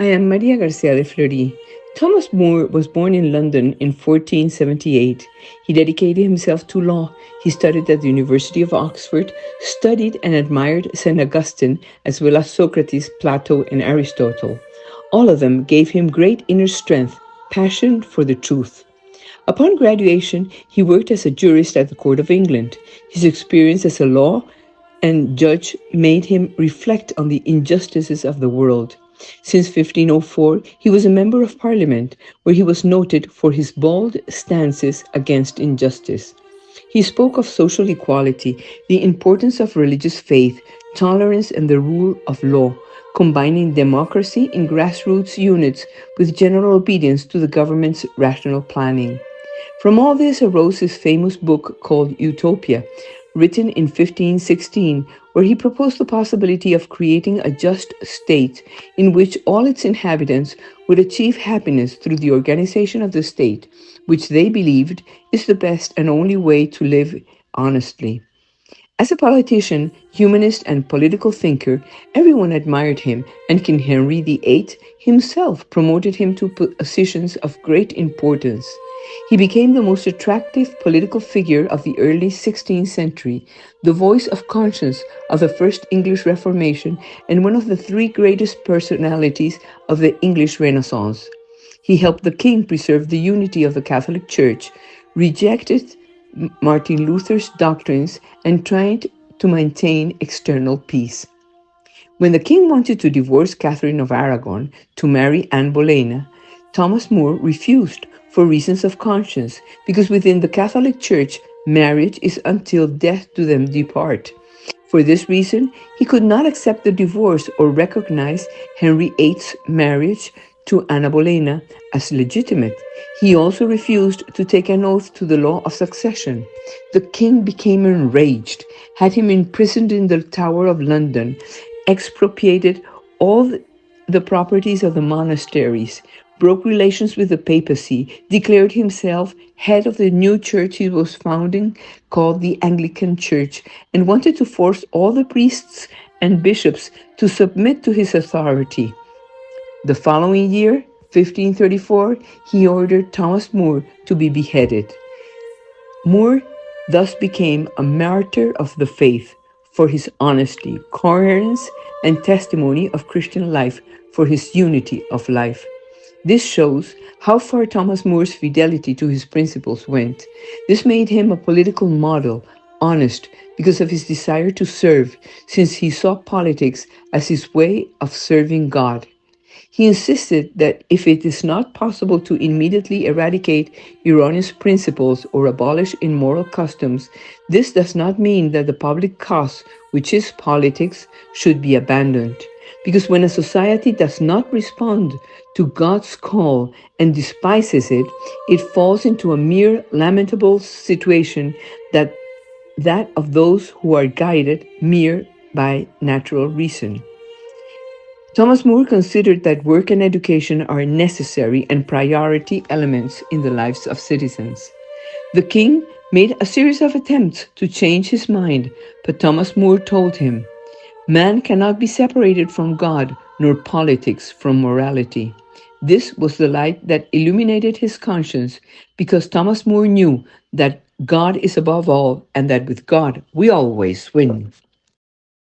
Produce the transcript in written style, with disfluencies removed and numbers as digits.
I am Maria Garcia de Fleury. Thomas More was born in London in 1478. He dedicated himself to law. He studied at the University of Oxford, studied and admired St. Augustine, as well as Socrates, Plato, and Aristotle. All of them gave him great inner strength, passion for the truth. Upon graduation, he worked as a jurist at the Court of England. His experience as a law and judge made him reflect on the injustices of the world. Since 1504, he was a member of Parliament, where he was noted for his bold stances against injustice. He spoke of social equality, the importance of religious faith, tolerance, and the rule of law, combining democracy in grassroots units with general obedience to the government's rational planning. From all this arose his famous book called Utopia, written in 1516, where he proposed the possibility of creating a just state in which all its inhabitants would achieve happiness through the organization of the state, which they believed is the best and only way to live honestly. As a politician, humanist, and political thinker, everyone admired him, and King Henry VIII himself promoted him to positions of great importance. He became the most attractive political figure of the early 16th century, the voice of conscience of the First English Reformation, and one of the three greatest personalities of the English Renaissance. He helped the king preserve the unity of the Catholic Church, rejected Martin Luther's doctrines, and tried to maintain external peace. When the king wanted to divorce Catherine of Aragon to marry Anne Boleyn, Thomas More refused for reasons of conscience, because within the Catholic Church, marriage is until death do them depart. For this reason, he could not accept the divorce or recognize Henry VIII's marriage to Anna Bolena as legitimate. He also refused to take an oath to the law of succession. The king became enraged, had him imprisoned in the Tower of London, expropriated all the properties of the monasteries, broke relations with the papacy, declared himself head of the new church he was founding called the Anglican Church, and wanted to force all the priests and bishops to submit to his authority. The following year, 1534, he ordered Thomas More to be beheaded. More thus became a martyr of the faith for his honesty, coherence, and testimony of Christian life for his unity of life. This shows how far Thomas More's fidelity to his principles went. This made him a political model, honest, because of his desire to serve, since he saw politics as his way of serving God. He insisted that if it is not possible to immediately eradicate erroneous principles or abolish immoral customs, this does not mean that the public cause, which is politics, should be abandoned. Because when a society does not respond to God's call and despises it, it falls into a mere lamentable situation that of those who are guided mere by natural reason. Thomas More considered that work and education are necessary and priority elements in the lives of citizens. The king made a series of attempts to change his mind, but Thomas More told him, "Man cannot be separated from God, nor politics from morality." This was the light that illuminated his conscience, because Thomas More knew that God is above all and that with God we always win.